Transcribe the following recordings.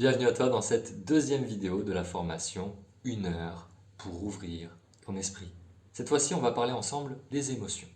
Bienvenue à toi dans cette deuxième vidéo de la formation 1 heure pour ouvrir ton esprit. Cette fois-ci, on va parler ensemble des émotions.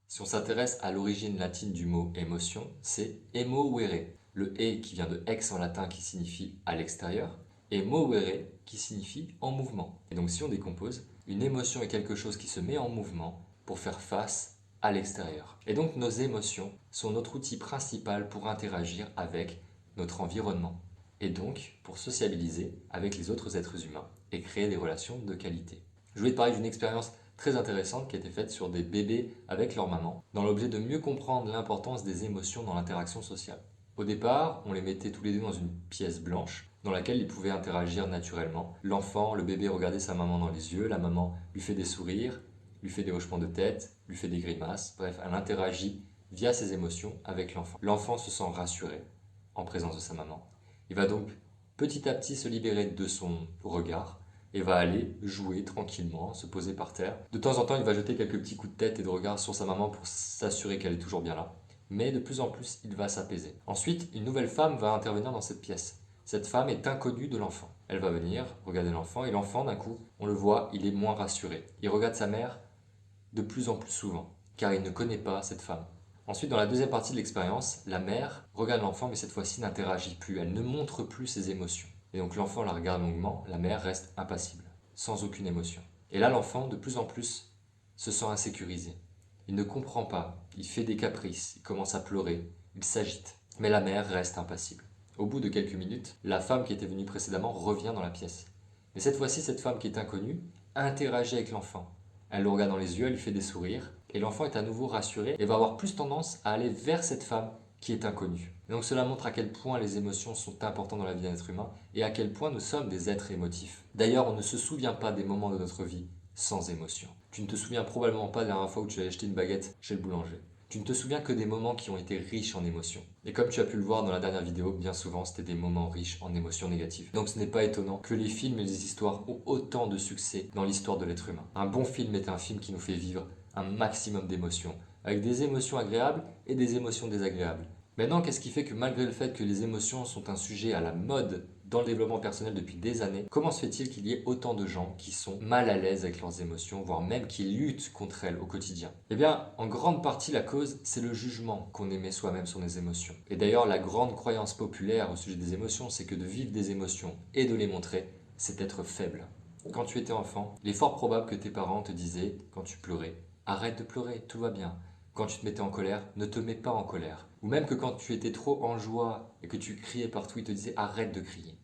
Si on s'intéresse à l'origine latine du mot émotion, c'est emovere. Le e qui vient de ex en latin qui signifie à l'extérieur et movere qui signifie en mouvement. Et donc si on décompose, une émotion est quelque chose qui se met en mouvement pour faire face à l'extérieur. Et donc nos émotions sont notre outil principal pour interagir avec notre environnement et donc pour sociabiliser avec les autres êtres humains et créer des relations de qualité. Je voulais te parler d'une expérience très intéressante qui a été faite sur des bébés avec leur maman, dans l'objet de mieux comprendre l'importance des émotions dans l'interaction sociale. Au départ, on les mettait tous les deux dans une pièce blanche dans laquelle ils pouvaient interagir naturellement. L'enfant, le bébé regardait sa maman dans les yeux, la maman lui fait des sourires, lui fait des hochements de tête, lui fait des grimaces, bref, elle interagit via ses émotions avec l'enfant. L'enfant se sent rassuré en présence de sa maman. Il va donc petit à petit se libérer de son regard et va aller jouer tranquillement, se poser par terre. De temps en temps, il va jeter quelques petits coups de tête et de regard sur sa maman pour s'assurer qu'elle est toujours bien là. Mais de plus en plus, il va s'apaiser. Ensuite, une nouvelle femme va intervenir dans cette pièce. Cette femme est inconnue de l'enfant. Elle va venir regarder l'enfant et l'enfant, d'un coup, on le voit, il est moins rassuré. Il regarde sa mère de plus en plus souvent, car il ne connaît pas cette femme. Ensuite, dans la deuxième partie de l'expérience, la mère regarde l'enfant, mais cette fois-ci n'interagit plus, elle ne montre plus ses émotions. Et donc l'enfant la regarde longuement, la mère reste impassible, sans aucune émotion. Et là, l'enfant, de plus en plus, se sent insécurisé. Il ne comprend pas, il fait des caprices, il commence à pleurer, il s'agite. Mais la mère reste impassible. Au bout de quelques minutes, la femme qui était venue précédemment revient dans la pièce. Mais cette fois-ci, cette femme qui est inconnue interagit avec l'enfant. Elle le regarde dans les yeux, elle lui fait des sourires, et l'enfant est à nouveau rassuré et va avoir plus tendance à aller vers cette femme qui est inconnue. Et donc cela montre à quel point les émotions sont importantes dans la vie d'un être humain et à quel point nous sommes des êtres émotifs. D'ailleurs, on ne se souvient pas des moments de notre vie sans émotion. Tu ne te souviens probablement pas de la dernière fois où tu as acheté une baguette chez le boulanger. Tu ne te souviens que des moments qui ont été riches en émotions. Et comme tu as pu le voir dans la dernière vidéo, bien souvent c'était des moments riches en émotions négatives. Donc ce n'est pas étonnant que les films et les histoires ont autant de succès dans l'histoire de l'être humain. Un bon film est un film qui nous fait vivre un maximum d'émotions, avec des émotions agréables et des émotions désagréables. Maintenant, qu'est-ce qui fait que malgré le fait que les émotions sont un sujet à la mode dans le développement personnel depuis des années, comment se fait-il qu'il y ait autant de gens qui sont mal à l'aise avec leurs émotions, voire même qui luttent contre elles au quotidien? Eh bien, en grande partie, la cause, c'est le jugement qu'on émet soi-même sur nos émotions. Et d'ailleurs, la grande croyance populaire au sujet des émotions, c'est que de vivre des émotions et de les montrer, c'est être faible. Quand tu étais enfant, il est fort probable que tes parents te disaient, quand tu pleurais, arrête de pleurer, tout va bien. Quand tu te mettais en colère, ne te mets pas en colère. Ou même que quand tu étais trop en joie et que tu criais partout, ils te disaient arrête de crier.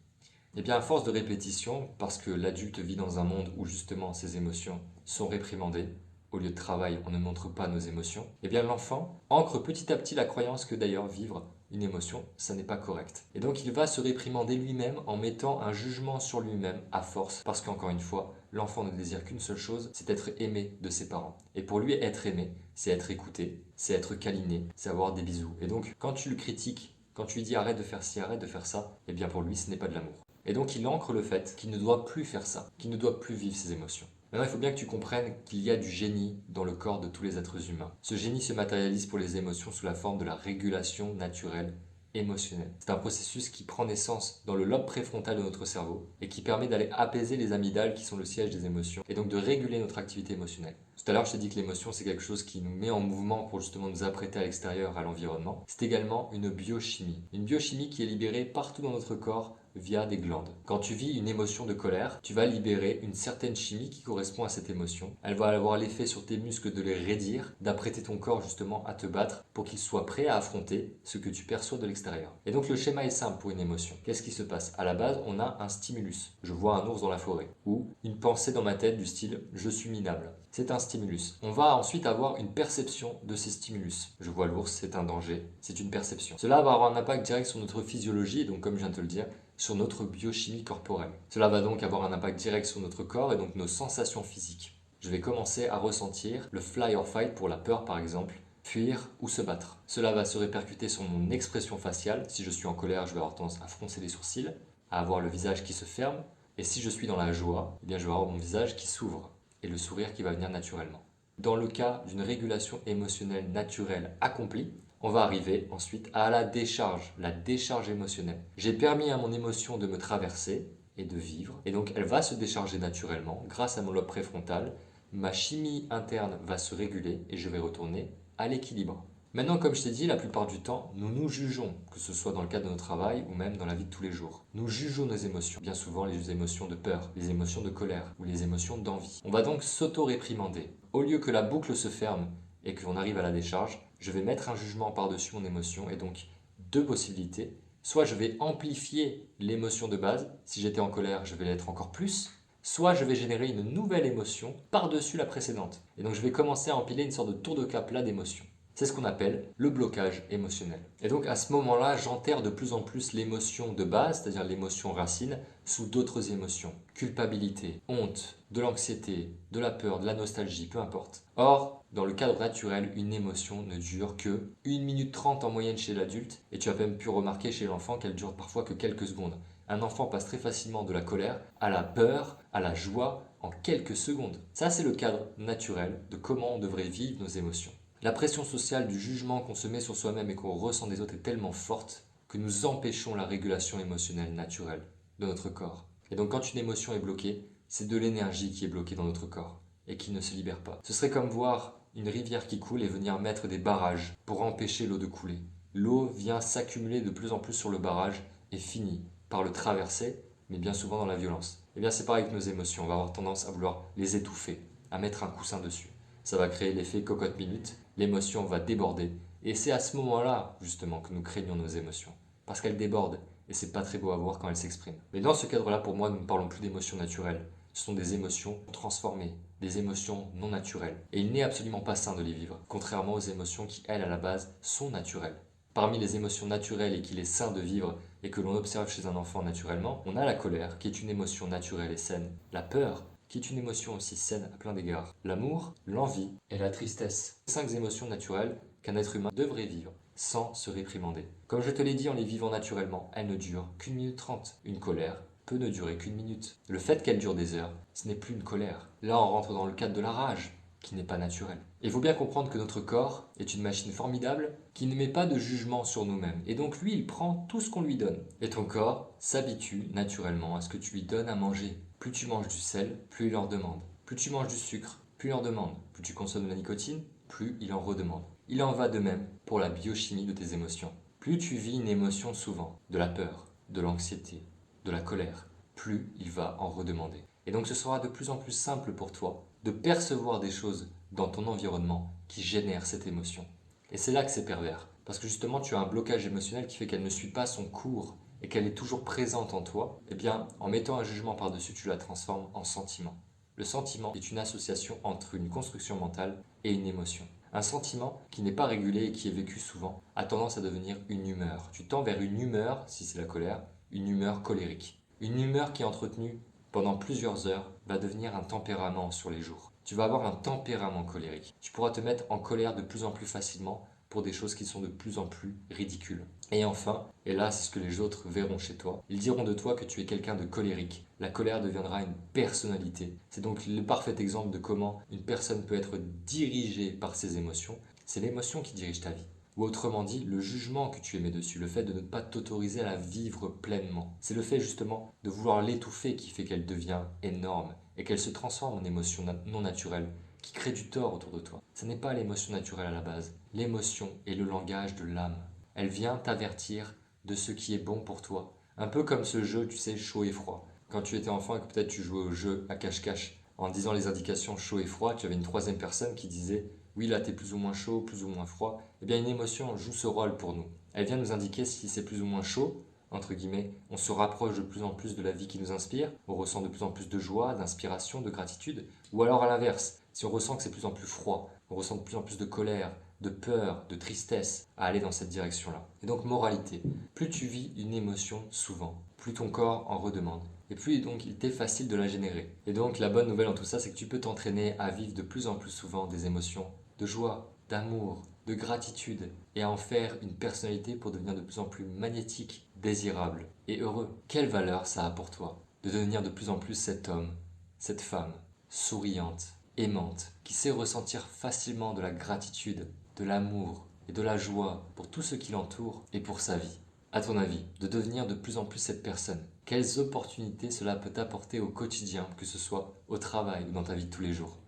Eh bien, à force de répétition, parce que l'adulte vit dans un monde où justement ses émotions sont réprimandées, au lieu de travail, on ne montre pas nos émotions, eh bien l'enfant ancre petit à petit la croyance que d'ailleurs vivre une émotion, ça n'est pas correct. Et donc il va se réprimander lui-même en mettant un jugement sur lui-même à force, parce qu'encore une fois, l'enfant ne désire qu'une seule chose, c'est être aimé de ses parents. Et pour lui, être aimé, c'est être écouté, c'est être câliné, c'est avoir des bisous. Et donc, quand tu le critiques, quand tu lui dis arrête de faire ci, arrête de faire ça, eh bien pour lui, ce n'est pas de l'amour. Et donc il ancre le fait qu'il ne doit plus faire ça, qu'il ne doit plus vivre ses émotions. Maintenant, il faut bien que tu comprennes qu'il y a du génie dans le corps de tous les êtres humains. Ce génie se matérialise pour les émotions sous la forme de la régulation naturelle émotionnelle. C'est un processus qui prend naissance dans le lobe préfrontal de notre cerveau et qui permet d'aller apaiser les amygdales qui sont le siège des émotions et donc de réguler notre activité émotionnelle. Tout à l'heure, je t'ai dit que l'émotion, c'est quelque chose qui nous met en mouvement pour justement nous apprêter à l'extérieur, à l'environnement. C'est également une biochimie. Une biochimie qui est libérée partout dans notre corps via des glandes. Quand tu vis une émotion de colère, tu vas libérer une certaine chimie qui correspond à cette émotion. Elle va avoir l'effet sur tes muscles de les raidir, d'apprêter ton corps justement à te battre pour qu'il soit prêt à affronter ce que tu perçois de l'extérieur. Et donc le schéma est simple pour une émotion. Qu'est-ce qui se passe? À la base, on a un stimulus. Je vois un ours dans la forêt. Ou une pensée dans ma tête du style je suis minable. C'est un stimulus. On va ensuite avoir une perception de ces stimulus. Je vois l'ours, c'est un danger, c'est une perception. Cela va avoir un impact direct sur notre physiologie, et donc comme je viens de te le dire, sur notre biochimie corporelle. Cela va donc avoir un impact direct sur notre corps et donc nos sensations physiques. Je vais commencer à ressentir le fly or fight pour la peur par exemple, fuir ou se battre. Cela va se répercuter sur mon expression faciale. Si je suis en colère, je vais avoir tendance à froncer les sourcils, à avoir le visage qui se ferme. Et si je suis dans la joie, eh bien je vais avoir mon visage qui s'ouvre et le sourire qui va venir naturellement. Dans le cas d'une régulation émotionnelle naturelle accomplie, on va arriver ensuite à la décharge émotionnelle. J'ai permis à mon émotion de me traverser et de vivre, et donc elle va se décharger naturellement grâce à mon lobe préfrontal. Ma chimie interne va se réguler et je vais retourner à l'équilibre. Maintenant, comme je t'ai dit, la plupart du temps, nous nous jugeons, que ce soit dans le cadre de notre travail ou même dans la vie de tous les jours. Nous jugeons nos émotions, bien souvent les émotions de peur, les émotions de colère ou les émotions d'envie. On va donc s'auto-réprimander. Au lieu que la boucle se ferme et qu'on arrive à la décharge, je vais mettre un jugement par-dessus mon émotion et donc deux possibilités. Soit je vais amplifier l'émotion de base, si j'étais en colère, je vais l'être encore plus, soit je vais générer une nouvelle émotion par-dessus la précédente. Et donc je vais commencer à empiler une sorte de tour de cap-là d'émotions. C'est ce qu'on appelle le blocage émotionnel. Et donc à ce moment-là, j'enterre de plus en plus l'émotion de base, c'est-à-dire l'émotion racine, sous d'autres émotions. Culpabilité, honte, de l'anxiété, de la peur, de la nostalgie, peu importe. Or, dans le cadre naturel, une émotion ne dure que 1 minute 30 en moyenne chez l'adulte, et tu as même pu remarquer chez l'enfant qu'elle dure parfois que quelques secondes. Un enfant passe très facilement de la colère à la peur, à la joie, en quelques secondes. Ça, c'est le cadre naturel de comment on devrait vivre nos émotions. La pression sociale du jugement qu'on se met sur soi-même et qu'on ressent des autres est tellement forte que nous empêchons la régulation émotionnelle naturelle de notre corps. Et donc quand une émotion est bloquée, c'est de l'énergie qui est bloquée dans notre corps et qui ne se libère pas. Ce serait comme voir une rivière qui coule et venir mettre des barrages pour empêcher l'eau de couler. L'eau vient s'accumuler de plus en plus sur le barrage et finit par le traverser, mais bien souvent dans la violence. Et bien c'est pareil avec nos émotions, on va avoir tendance à vouloir les étouffer, à mettre un coussin dessus. Ça va créer l'effet cocotte-minute, l'émotion va déborder. Et c'est à ce moment-là, justement, que nous craignons nos émotions. Parce qu'elles débordent, et c'est pas très beau à voir quand elles s'expriment. Mais dans ce cadre-là, pour moi, nous ne parlons plus d'émotions naturelles. Ce sont des émotions transformées, des émotions non naturelles. Et il n'est absolument pas sain de les vivre, contrairement aux émotions qui, elles, à la base, sont naturelles. Parmi les émotions naturelles et qu'il est sain de vivre et que l'on observe chez un enfant naturellement, on a la colère, qui est une émotion naturelle et saine. La peur, qui est une émotion aussi saine à plein d'égards. L'amour, l'envie et la tristesse. 5 émotions naturelles qu'un être humain devrait vivre sans se réprimander. Comme je te l'ai dit, en les vivant naturellement, elles ne durent qu'1 minute 30. Une colère peut ne durer qu'1 minute. Le fait qu'elle dure des heures, ce n'est plus une colère. Là, on rentre dans le cadre de la rage, qui n'est pas naturelle. Il faut bien comprendre que notre corps est une machine formidable qui ne met pas de jugement sur nous-mêmes. Et donc lui, il prend tout ce qu'on lui donne. Et ton corps s'habitue naturellement à ce que tu lui donnes à manger. Plus tu manges du sel, plus il en redemande. Plus tu manges du sucre, plus il en demande. Plus tu consommes de la nicotine, plus il en redemande. Il en va de même pour la biochimie de tes émotions. Plus tu vis une émotion souvent, de la peur, de l'anxiété, de la colère, plus il va en redemander. Et donc ce sera de plus en plus simple pour toi de percevoir des choses dans ton environnement qui génèrent cette émotion. Et c'est là que c'est pervers. Parce que justement, tu as un blocage émotionnel qui fait qu'elle ne suit pas son cours et qu'elle est toujours présente en toi. Eh bien, en mettant un jugement par-dessus, tu la transformes en sentiment. Le sentiment est une association entre une construction mentale et une émotion. Un sentiment qui n'est pas régulé et qui est vécu souvent a tendance à devenir une humeur. Tu tends vers une humeur, si c'est la colère, une humeur colérique. Une humeur qui est entretenue pendant plusieurs heures va devenir un tempérament sur les jours. Tu vas avoir un tempérament colérique. Tu pourras te mettre en colère de plus en plus facilement pour des choses qui sont de plus en plus ridicules. Et enfin, et là c'est ce que les autres verront chez toi, ils diront de toi que tu es quelqu'un de colérique. La colère deviendra une personnalité. C'est donc le parfait exemple de comment une personne peut être dirigée par ses émotions. C'est l'émotion qui dirige ta vie. Ou autrement dit, le jugement que tu émets dessus, le fait de ne pas t'autoriser à la vivre pleinement. C'est le fait justement de vouloir l'étouffer qui fait qu'elle devient énorme et qu'elle se transforme en émotion non naturelle qui crée du tort autour de toi. Ce n'est pas l'émotion naturelle à la base. L'émotion est le langage de l'âme. Elle vient t'avertir de ce qui est bon pour toi. Un peu comme ce jeu, tu sais, chaud et froid. Quand tu étais enfant et que peut-être tu jouais au jeu à cache-cache, en disant les indications chaud et froid, tu avais une troisième personne qui disait oui, là, tu es plus ou moins chaud, plus ou moins froid. Eh bien, une émotion joue ce rôle pour nous. Elle vient nous indiquer si c'est plus ou moins chaud, entre guillemets, on se rapproche de plus en plus de la vie qui nous inspire, on ressent de plus en plus de joie, d'inspiration, de gratitude, ou alors à l'inverse, si on ressent que c'est de plus en plus froid, on ressent de plus en plus de colère, de peur, de tristesse à aller dans cette direction-là. Et donc, moralité, plus tu vis une émotion souvent, plus ton corps en redemande. Et plus donc il t'est facile de la générer. Et donc la bonne nouvelle en tout ça, c'est que tu peux t'entraîner à vivre de plus en plus souvent des émotions de joie, d'amour, de gratitude et à en faire une personnalité pour devenir de plus en plus magnétique, désirable et heureux. Quelle valeur ça a pour toi de devenir de plus en plus cet homme, cette femme, souriante, aimante, qui sait ressentir facilement de la gratitude, de l'amour, et de la joie pour tout ce qui l'entoure et pour sa vie. À ton avis, de devenir de plus en plus cette personne, quelles opportunités cela peut t'apporter au quotidien, que ce soit au travail ou dans ta vie de tous les jours?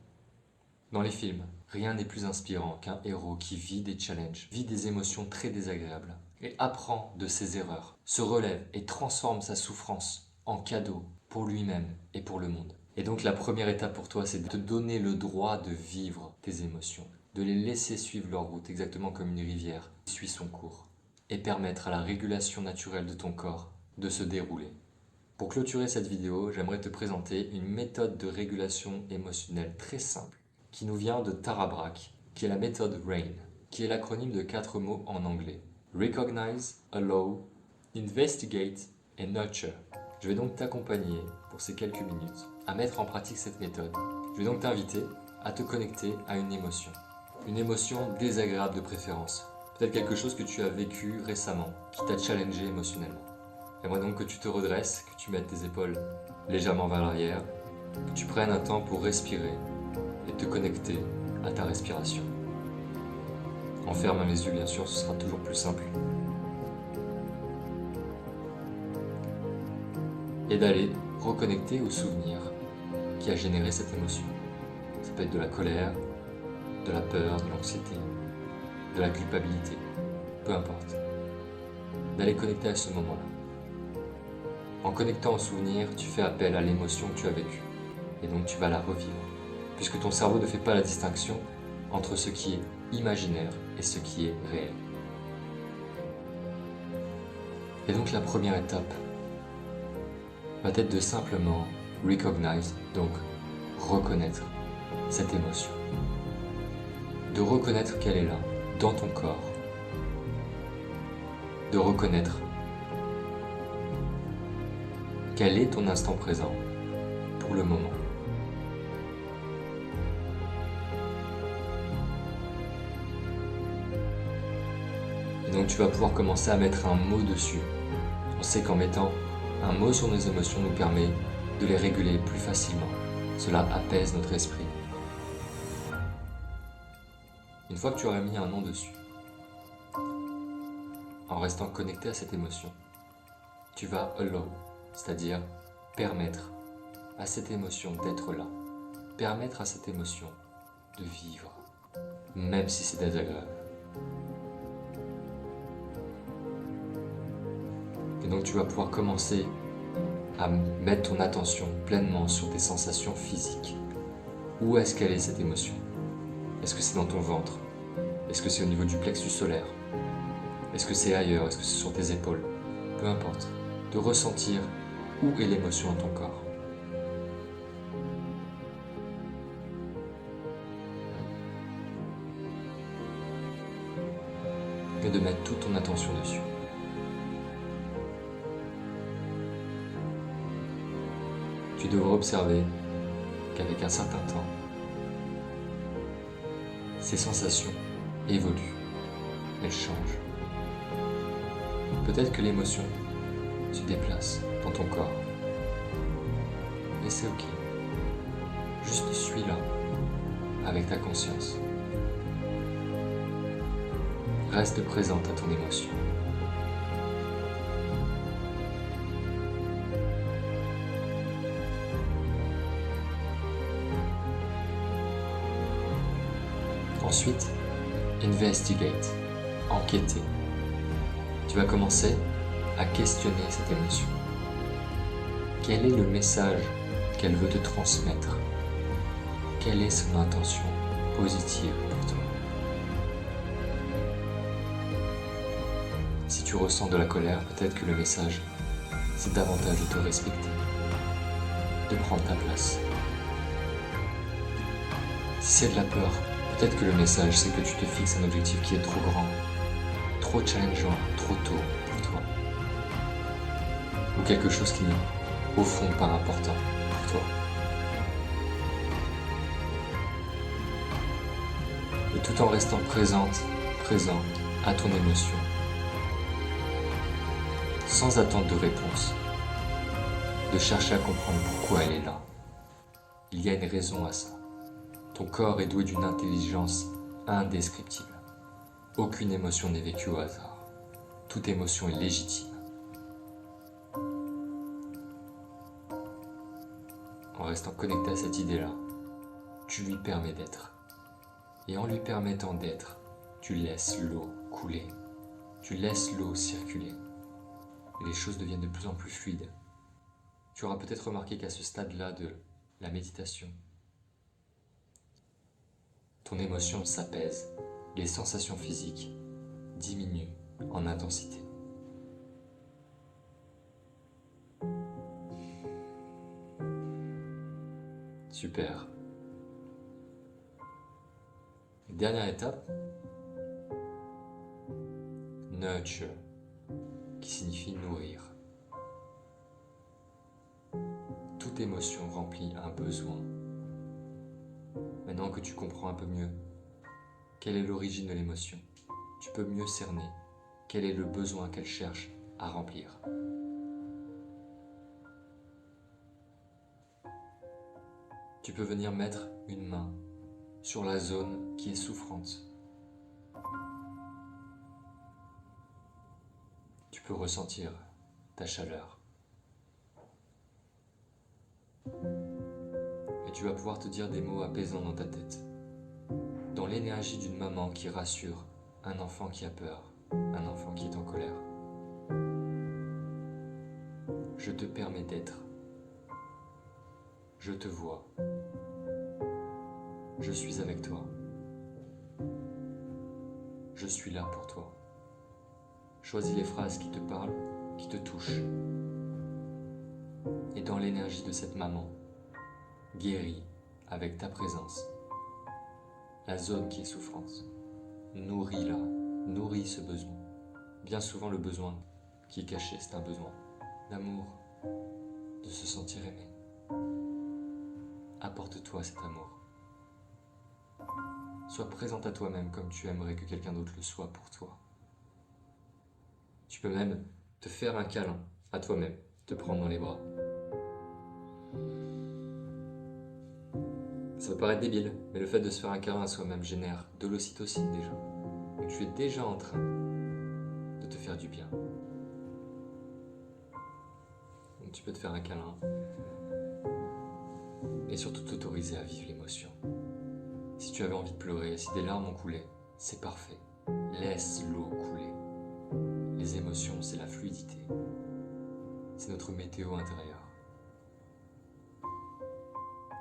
Dans les films, rien n'est plus inspirant qu'un héros qui vit des challenges, vit des émotions très désagréables et apprend de ses erreurs, se relève et transforme sa souffrance en cadeau pour lui-même et pour le monde. Et donc la première étape pour toi, c'est de te donner le droit de vivre tes émotions, de les laisser suivre leur route exactement comme une rivière qui suit son cours et permettre à la régulation naturelle de ton corps de se dérouler. Pour clôturer cette vidéo, j'aimerais te présenter une méthode de régulation émotionnelle très simple qui nous vient de Tara Brach, qui est la méthode RAIN, qui est l'acronyme de 4 mots en anglais. Recognize, Allow, Investigate et Nurture. Je vais donc t'accompagner pour ces quelques minutes à mettre en pratique cette méthode. Je vais donc t'inviter à te connecter à une émotion désagréable de préférence. Peut-être quelque chose que tu as vécu récemment, qui t'a challengé émotionnellement. J'aimerais donc que tu te redresses, que tu mettes tes épaules légèrement vers l'arrière, que tu prennes un temps pour respirer et te connecter à ta respiration. En fermant les yeux, bien sûr, ce sera toujours plus simple. Et d'aller reconnecter au souvenir qui a généré cette émotion. Ça peut être de la colère, de la peur, de l'anxiété, de la culpabilité, peu importe. D'aller connecter à ce moment-là. En connectant au souvenir, tu fais appel à l'émotion que tu as vécue. Et donc tu vas la revivre. Puisque ton cerveau ne fait pas la distinction entre ce qui est imaginaire et ce qui est réel. Et donc la première étape va être de simplement recognize, donc reconnaître cette émotion. De reconnaître qu'elle est là, dans ton corps. De reconnaître quel est ton instant présent pour le moment. Et donc tu vas pouvoir commencer à mettre un mot dessus. On sait qu'en mettant un mot sur nos émotions nous permet de les réguler plus facilement. Cela apaise notre esprit. Une fois que tu auras mis un nom dessus, en restant connecté à cette émotion, tu vas allow, c'est-à-dire permettre à cette émotion d'être là, permettre à cette émotion de vivre, même si c'est désagréable. Et donc tu vas pouvoir commencer à mettre ton attention pleinement sur tes sensations physiques. Où est-ce qu'elle est cette émotion? Est-ce que c'est dans ton ventre? Est-ce que c'est au niveau du plexus solaire? Est-ce que c'est ailleurs? Est-ce que c'est sur tes épaules? Peu importe. De ressentir où est l'émotion dans ton corps. Et de mettre toute ton attention dessus. Tu devras observer qu'avec un certain temps, ces sensations évoluent, elles changent. Peut-être que l'émotion se déplace dans ton corps. Et c'est ok. Juste suis-la avec ta conscience. Reste présente à ton émotion. Ensuite, investigate, enquêter. Tu vas commencer à questionner cette émotion. Quel est le message qu'elle veut te transmettre? Quelle est son intention positive pour toi? Si tu ressens de la colère, peut-être que le message, c'est davantage de te respecter, de prendre ta place. Si c'est de la peur, peut-être que le message, c'est que tu te fixes un objectif qui est trop grand, trop challengeant, trop tôt pour toi. Ou quelque chose qui n'est au fond pas important pour toi. Et tout en restant présent à ton émotion, sans attendre de réponse, de chercher à comprendre pourquoi elle est là. Il y a une raison à ça. Ton corps est doué d'une intelligence indescriptible. Aucune émotion n'est vécue au hasard. Toute émotion est légitime. En restant connecté à cette idée-là, tu lui permets d'être. Et en lui permettant d'être, tu laisses l'eau couler. Tu laisses l'eau circuler. Et les choses deviennent de plus en plus fluides. Tu auras peut-être remarqué qu'à ce stade-là de la méditation, ton émotion s'apaise, les sensations physiques diminuent en intensité. Super. Dernière étape, nurture, qui signifie nourrir. Toute émotion remplit un besoin. Maintenant que tu comprends un peu mieux quelle est l'origine de l'émotion, tu peux mieux cerner quel est le besoin qu'elle cherche à remplir. Tu peux venir mettre une main sur la zone qui est souffrante. Tu peux ressentir ta chaleur. Et tu vas pouvoir te dire des mots apaisants dans ta tête. Dans l'énergie d'une maman qui rassure un enfant qui a peur, un enfant qui est en colère. Je te permets d'être. Je te vois. Je suis avec toi. Je suis là pour toi. Choisis les phrases qui te parlent, qui te touchent. Et dans l'énergie de cette maman, guéris avec ta présence la zone qui est souffrance. Nourris-la, nourris ce besoin. Bien souvent, le besoin qui est caché, c'est un besoin d'amour, de se sentir aimé. Apporte-toi cet amour. Sois présente à toi-même comme tu aimerais que quelqu'un d'autre le soit pour toi. Tu peux même te faire un câlin à toi-même, te prendre dans les bras. Ça peut paraître débile, mais le fait de se faire un câlin à soi-même génère de l'ocytocine déjà. Donc tu es déjà en train de te faire du bien. Donc tu peux te faire un câlin et surtout t'autoriser à vivre l'émotion. Si tu avais envie de pleurer, si des larmes ont coulé, c'est parfait. Laisse l'eau couler. Les émotions, c'est la fluidité. C'est notre météo intérieure.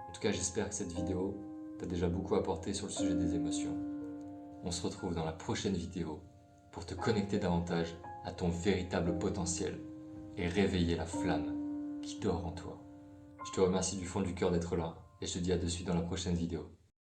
En tout cas, j'espère que cette vidéo t'a déjà beaucoup apporté sur le sujet des émotions. On se retrouve dans la prochaine vidéo pour te connecter davantage à ton véritable potentiel et réveiller la flamme qui dort en toi. Je te remercie du fond du cœur d'être là et je te dis à de suite dans la prochaine vidéo.